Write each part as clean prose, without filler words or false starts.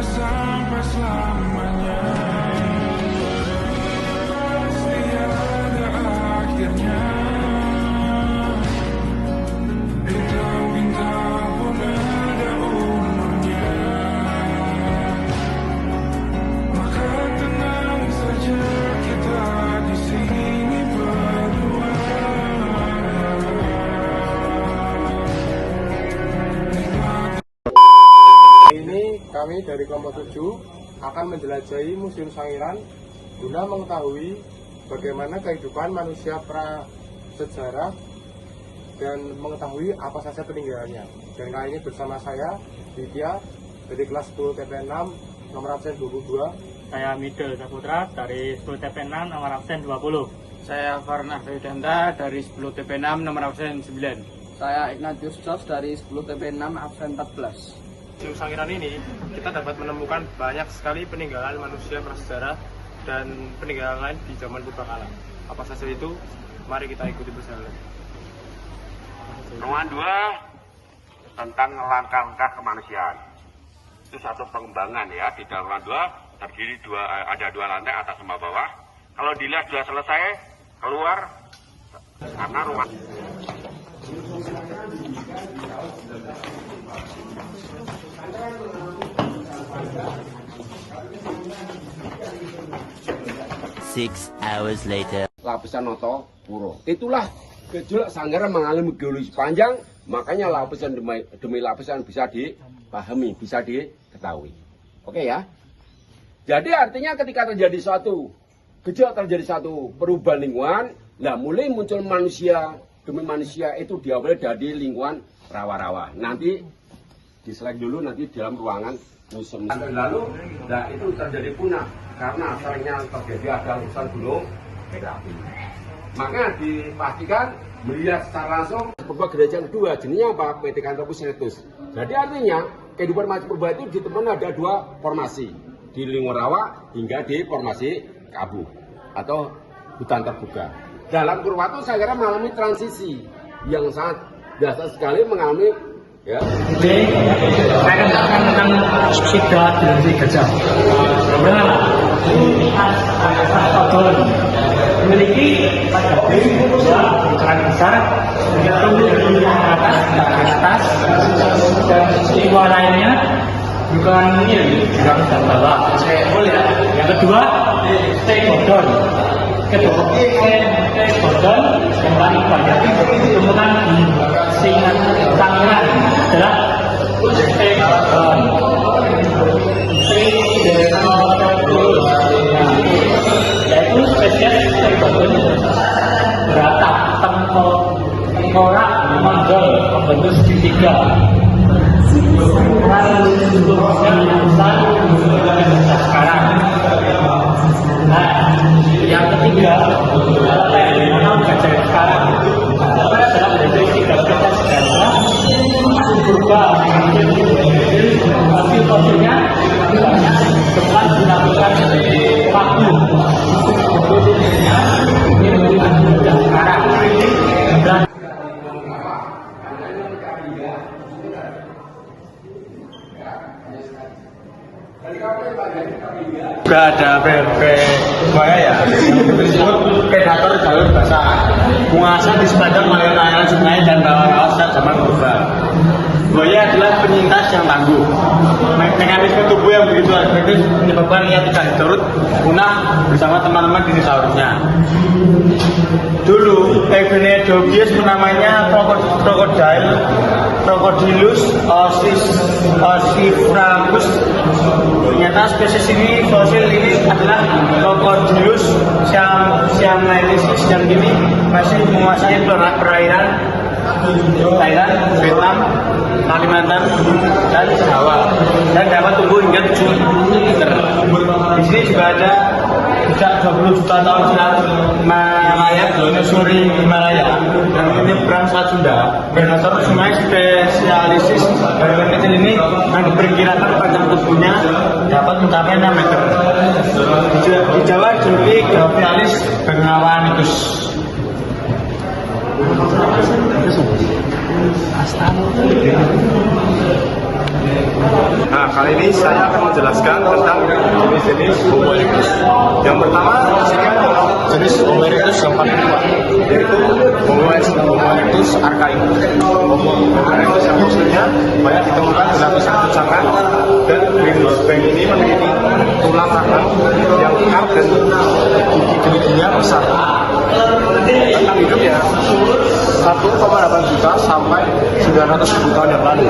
sampai selamanya. Pasti ada akhirnya. Bintang-bintang pun ada umurnya. Maka tenang saja kita di sini berdua. Ini kami dari kelompok 7 akan menjelajahi Museum Sangiran guna mengetahui bagaimana kehidupan manusia prasejarah dan mengetahui apa saja peninggalannya. Dan kali ini bersama saya, Widya, dari kelas 10 TP6 nomor absen 22. Saya Midel Saputra dari 10 TP6 nomor absen 20. Saya Farnah Fedanda dari 10 TP6 nomor absen 9. Saya Ignatius Jos dari 10 TP6 absen 14. Museum Sangiran ini kita dapat menemukan banyak sekali peninggalan manusia prasejarah dan peninggalan lain di zaman purbakala. Apa saja itu? Mari kita ikuti bersama. Ruangan 2 tentang langkah-langkah kemanusiaan. Itu satu pengembangan ya. Di dalam ruangan 2 terdiri ada dua lantai atas sama bawah. Kalau dilihat sudah selesai, keluar karena ruang. Six hours later. Lapisan Noto Puro. Itulah gejolak Sangiran mengalami geologi panjang, makanya lapisan demi lapisan bisa dipahami, bisa diketahui. Oke ya. Jadi artinya ketika terjadi suatu gejolak, terjadi satu perubahan lingkungan, nah mulai muncul manusia demi manusia itu diawali dari lingkungan rawa-rawa. Nanti di slide dulu nanti dalam ruangan museum. Lalu, nah itu terjadi punah karena seringnya terjadi ada letusan gunung berapi. Maka dipastikan melihat secara langsung purba gereja kedua jenisnya apa? Pithecanthropus erectus. Jadi artinya kehidupan manusia purba itu ditemukan ada dua formasi, di lingkungan rawa hingga di formasi kabu atau hutan terbuka. Dalam kurun waktu saya kira mengalami transisi yang sangat dasar sekali mengalami ya. Jadi, saya akan menjelaskan tentang subsida dinasti gajah. Bagaimana? Odol memiliki pada dua ukuran besar, yaitu dari atas ke atas, dan sisi lainnya bukan ini juga dan bawah. Yang kedua, tegodon. Kedua, tegodon yang paling banyak ditemukan di Sangiran adalah tegodon. Yaitu spesies tegodon beratap tengkorak menonjol membentuk segitiga. Sekarang. Nah, yang ketiga adalah gajah sekarang. Adalah dari tiga gajah sekarang. Purba hasil-hasilnya banyak cepat dilakukan paku. Ini menjadi gajah sekarang. Juga ada buaya ya, disebut predator jalur basah. Penguasa di sepanjang aliran sungai dan rawa-rawa sejak zaman purba. Buaya adalah penyintas yang tangguh. Mekanisme tubuh yang begitu agresif menyebabkan ia tidak diturut punah bersama teman-teman dinosaurusnya. Dulu Eugenides menamainya Crocodylus ossifragus. Ternyata spesies ini, fosil ini adalah Crocodylus siamlensis yang kini masih menguasai perairan Thailand, Vietnam, Kalimantan, dan Jawa, dan dapat tumbuh hingga 7 meter. Di sini juga ada sejak 20 juta tahun silam melayat menyusuri Himalaya dan menyeberang Selat Sunda. Predator sungai spesialisis hewan kecil ini yang diperkirakan panjang tubuhnya dapat mencapai 6 meter. Di Jawa dijuluki Grophialis bengawanicus. Nah, Kali ini saya akan menjelaskan tentang jenis-jenis Homo erectus. Yang pertama, jenis Homo erectus yang paling kuat, yaitu Homo erectus archaik. Homo erectus yang fosilnya banyak ditemukan di lapisan tunjangan, dan wingspan ini memiliki tulang rahang yang kekar dan gigi-giginya besar. Tentang hidupnya 1,8 juta sampai 900 ribu tahun yang lalu,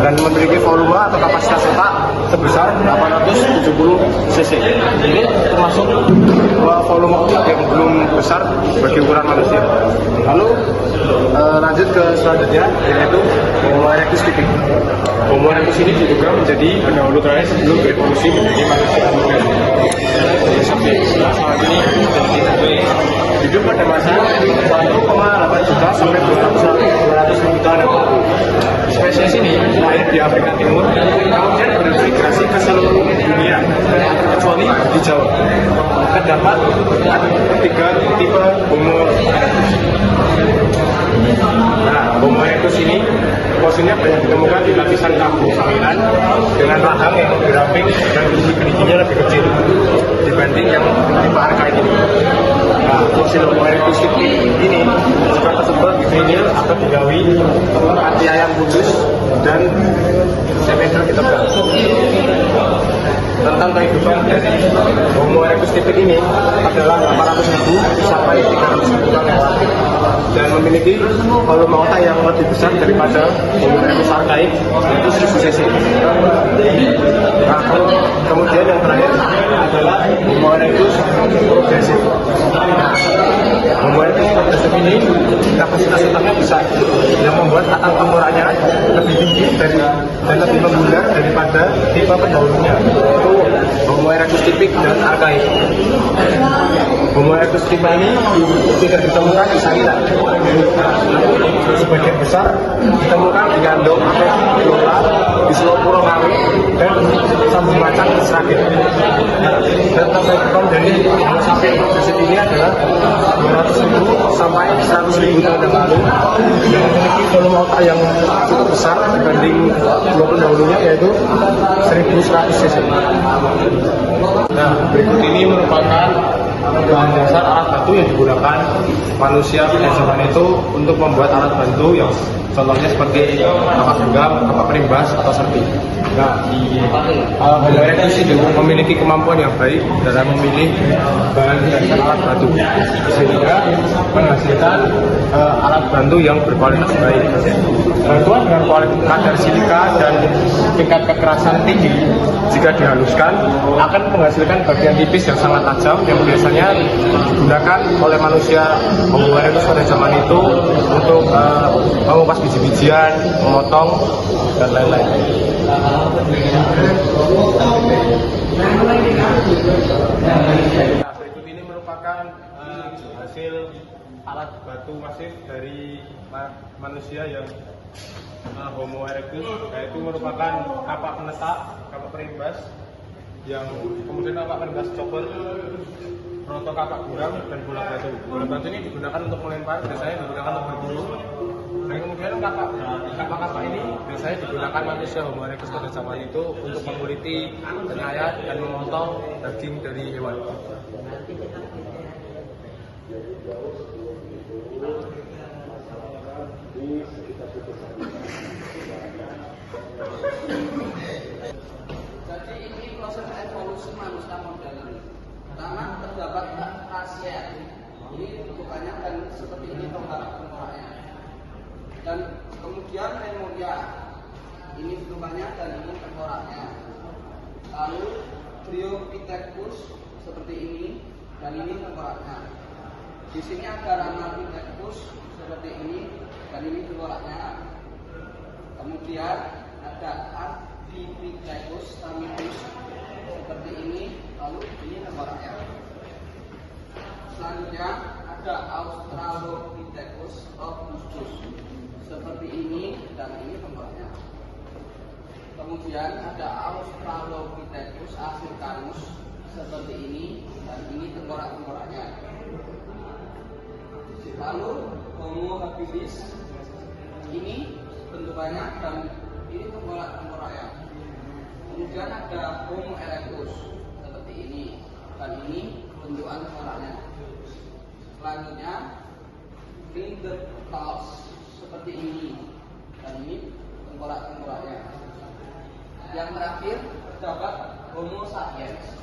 dan memiliki volume atau kapasitas otak sebesar 870 cc. Ini termasuk volume otak yang belum besar bagi ukuran manusia. Lalu lanjut ke selanjutnya, yaitu Homo erectus typic. Homo erectus ini diduga menjadi pendahulu terakhir sebelum berevolusi menjadi manusia modern. Sampai saat ini hidup pada masa 1,8 juta sampai 200 ribu tahun yang lalu. Spesies ini lahir di Afrika Timur, kemudian bermigrasi ke seluruh dunia, kecuali di Jawa. Terdapat 3 tipe Homo erectus. Nah, Homo erectus ini fosilnya banyak ditemukan di lapisan kaki sangiran dengan rahang yang lebih ramping dan gigi-giginya lebih kecil dibanding yang tipe archaik ini. Nah, fosil Homo erectus ini sudah tersebut di vinil atau digawi anti ayam kudus dan semeter kita bahas. Tentang kehidupan dari Homo erectus typic ini adalah 800.000 sampai 300.000 tahun yang lalu, dan memiliki volume otak yang lebih besar daripada Homo erectus archaik, yaitu 1000 cc. Nah, kemudian yang terakhir adalah Homo erectus progressive. Homo erectus progressive ini kapasitas otaknya besar, yang membuat atap tengkoraknya lebih tinggi dan lebih membundar daripada tipe pendahulunya, yaitu Homo erectus typic dan archaik. Homo erectus typic ini tidak ditemukan di sangiran. Sebagian besar ditemukan di Gandong atau di Lola, di Selau Purongawi, dan Sambung Macan di Sragen. Dan kehidupan dari Homo sapiens progressive ini adalah 200.000 sampai 100.000 tahun yang lalu, yang memiliki volume otak yang cukup besar dibanding dua pendahulunya, yaitu 1100 cc. Nah, berikut ini merupakan bahan dasar alat bantu yang digunakan manusia pada zaman itu untuk membuat alat bantu, yang contohnya seperti kapak genggam, kapak perimbas, atau serpi. Nah, Homo erectus itu memiliki kemampuan yang baik dalam memilih bahan dasar alat bantu, sehingga menghasilkan alat bantu yang berkualitas baik. Bantuan dengan kualitas kadar silika dan tingkat kekerasan tinggi, jika dihaluskan akan menghasilkan bagian tipis yang sangat tajam, yang biasanya digunakan oleh manusia Homo erectus pada zaman itu untuk mengupas biji-bijian, memotong, dan lain-lain. Berikut ini merupakan hasil alat batu masif dari manusia yang Homo erectus, yaitu merupakan kapak penetak, kapak perimbas, yang kemudian kapak perimbas copper, roto kapak gurang, dan bola batu. Bola batu ini digunakan untuk melempar, biasanya digunakan untuk berburu. Dan kemudian kapak-kapak ini biasanya digunakan manusia Homo erectus pada zaman itu untuk menguliti, menyayat, dan memotong daging dari hewan. Jadi ini proses evolusi manusia modern. Pertama, terdapat rahasia. Ini bentukannya dan seperti ini tengkoraknya. Dan kemudian lemuria. Ini bentukannya dan ini tengkoraknya. Lalu Bryopithecus seperti ini, dan ini tengkoraknya. Di sini ada Ramapithecus seperti ini, dan ini tengkoraknya. Kemudian ada Ardipithecus tamidus seperti ini, lalu ini tengkoraknya. Selanjutnya ada Australopithecus robustus seperti ini, dan ini tengkoraknya. Kemudian ada Australopithecus africanus seperti ini, dan ini tengkorak-tengkoraknya. Lalu Homo habilis ini bentukannya, dan ini tengkorak-tengkoraknya. Kemudian ada Homo erectus seperti ini, dan ini bentukan tengkoraknya. Selanjutnya Neanderthals seperti ini, dan ini tengkorak-tengkoraknya. Yang terakhir terdapat Homo sapiens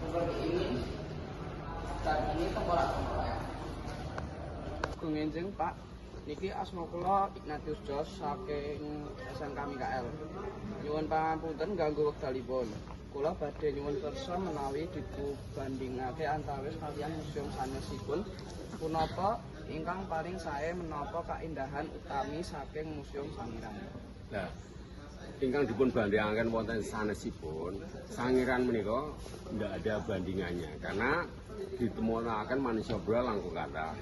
seperti ini, dan ini tengkorak-tengkoraknya. Gungenjing Pak, niki asma kula Ignatius Jos saking SMK Mikael. Nyuwun pangapunten ganggu wekdalipun. Kula badhe nyuwun kersa menawi dibandingake antawis kaliyan museum sanesipun punapa ingkang paling sae menapa kaindahan utami saking Museum Sangiran. Nah, ingkang dipun bandingaken wonten sanesipun, Sangiran menika ndak ada bandingannya karena ditemokaken manusia purba langkung kathah.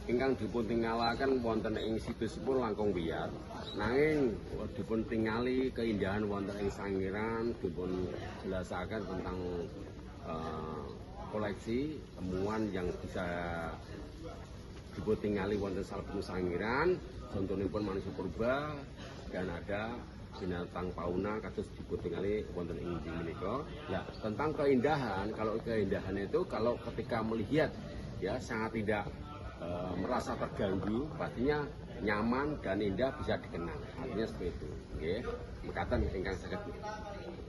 Ingkang dipun tinggalaken wonten ing situsipun langkung wiyar. Nanging dipun tingali keindahan wonten ing Sangiran, dipun jelasaken tentang koleksi temuan yang bisa dipun tingali wonten salebetipun Sangiran, contonipun manusia purba dan ada binatang fauna kados dipun tingali wonten ing menika. Nah, tentang keindahan, kalau keindahan itu kalau ketika melihat ya sangat tidak merasa terganggu, pastinya nyaman dan indah bisa dikenang. Artinya seperti itu. Nggih. Mekaten ingkang saged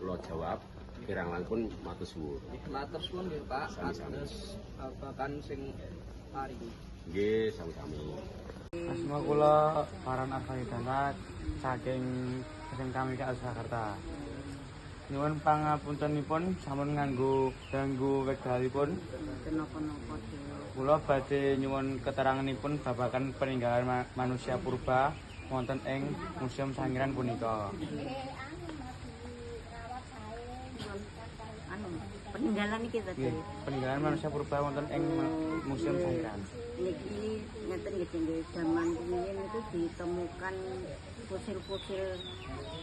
kula jawab, kirang langkung matur suwun. Matur suwun nggih Pak, atas babagan sing paringi. Nggih, sami-sami. Asma kula Paran Arfaidanat saking SMK Mikael Jakarta. Nyuwun pangapuntenipun sampun ganggu wekdalipun. Kenapa-napa Kula badhe nyuwun keteranganipun babagan peninggalan manusia purba wonten ing Museum Sangiran punika. peninggalan iki tadi. Peninggalan manusia purba wonten ing Museum Sangiran. Niki ngeten nggih zaman rumiyin itu ditemukan fosil-fosil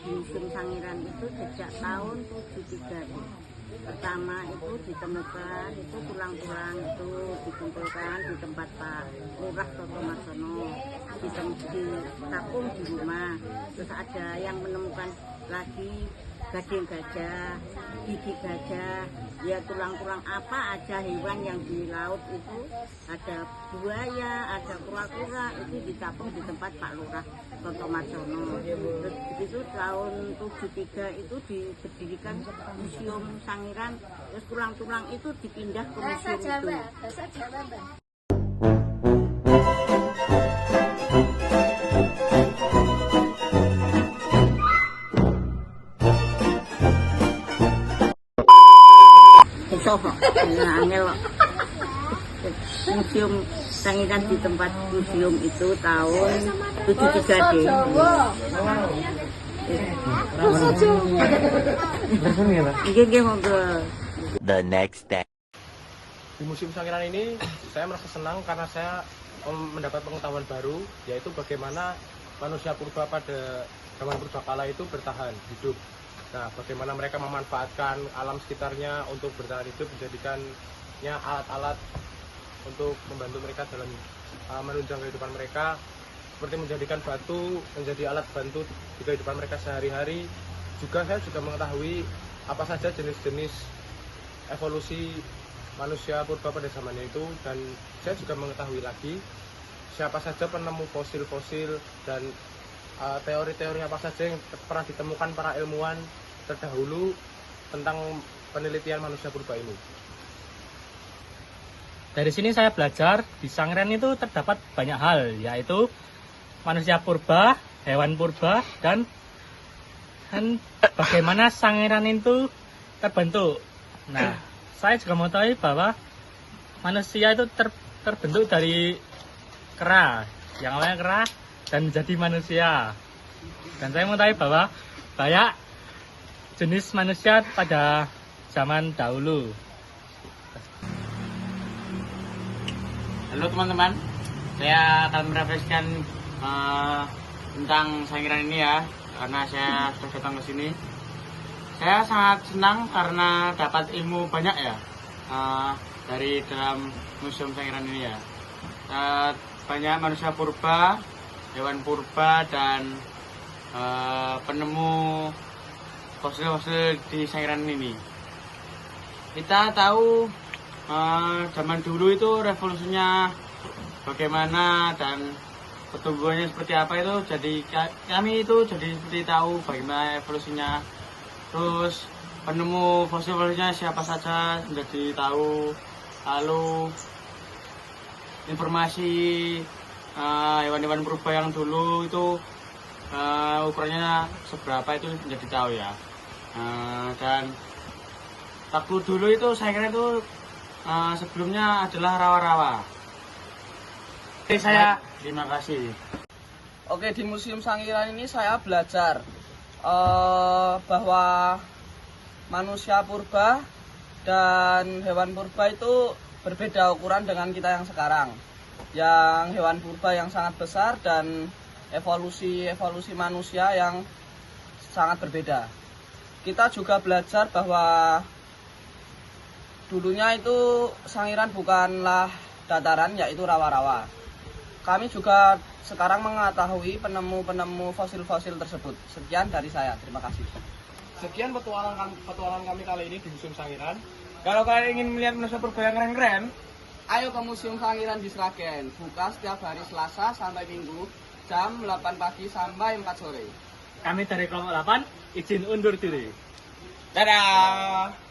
di Museum Sangiran itu sejak tahun 73. Pertama itu ditemukan itu tulang-tulang itu dikumpulkan di tempat Pak Lurah Toto Marsono, ditapung di rumah. Terus ada yang menemukan lagi gading gajah, gigi gajah, ya tulang-tulang apa aja hewan yang di laut itu, ada buaya, ada kura-kura, itu ditapung di tempat Pak Lurah Toto Marsono. Terus begitu tahun 73 itu didirikan Museum Sangiran, terus tulang-tulang itu dipindah ke museum itu. Museum Sangiran di tempat museum itu tahun 73 deh. The next day. Di Museum Sangiran ini saya merasa senang karena saya mendapat pengetahuan baru, yaitu bagaimana manusia purba pada zaman purbakala itu bertahan hidup. Nah, bagaimana mereka memanfaatkan alam sekitarnya untuk bertahan hidup, menjadikannya alat-alat untuk membantu mereka dalam menunjang kehidupan mereka, seperti menjadikan batu menjadi alat bantu di kehidupan mereka sehari-hari. Juga saya juga mengetahui apa saja jenis-jenis evolusi manusia purba pada zamannya itu, dan saya juga mengetahui lagi siapa saja penemu fosil-fosil dan teori-teori apa saja yang pernah ditemukan para ilmuwan terdahulu tentang penelitian manusia purba ini. Dari sini saya belajar di Sangiran itu terdapat banyak hal, yaitu manusia purba, hewan purba, dan bagaimana Sangiran itu terbentuk. Nah, saya juga mau tahu bahwa manusia itu terbentuk dari kera, yang awalnya kera dan menjadi manusia. Dan saya mau tahu bahwa banyak jenis manusia pada zaman dahulu. Halo teman-teman, saya akan merefleksikan tentang Sangiran ini ya, karena saya sudah datang ke sini. Saya sangat senang karena dapat ilmu banyak ya dari dalam Museum Sangiran ini ya. Banyak manusia purba, hewan purba, dan penemu fosil-fosil di Sangiran ini. Kita tahu zaman dulu itu revolusinya bagaimana dan pertumbuhannya seperti apa itu, jadi kami itu jadi seperti tahu bagaimana evolusinya. Terus penemu fosil-fosilnya siapa saja menjadi tahu, lalu informasi hewan-hewan purba yang dulu itu ukurannya seberapa itu menjadi tahu ya. Dan waktu dulu itu saya kira itu sebelumnya adalah rawa-rawa. Oke, saya terima kasih. Oke, di Museum Sangiran ini saya belajar bahwa manusia purba dan hewan purba itu berbeda ukuran dengan kita yang sekarang. Yang hewan purba yang sangat besar dan evolusi manusia yang sangat berbeda. Kita juga belajar bahwa dulunya itu Sangiran bukanlah dataran, yaitu rawa-rawa. Kami juga sekarang mengetahui penemu fosil-fosil tersebut. Sekian dari saya, terima kasih. Sekian petualangan kami kali ini di Museum Sangiran. Kalau kalian ingin melihat manusia purba yang keren-keren, Ayo ke Museum Sangiran di Sragen, buka setiap hari Selasa sampai Minggu, jam 8 pagi sampai 4 sore. Kami dari kelompok 8 izin undur diri. dadah!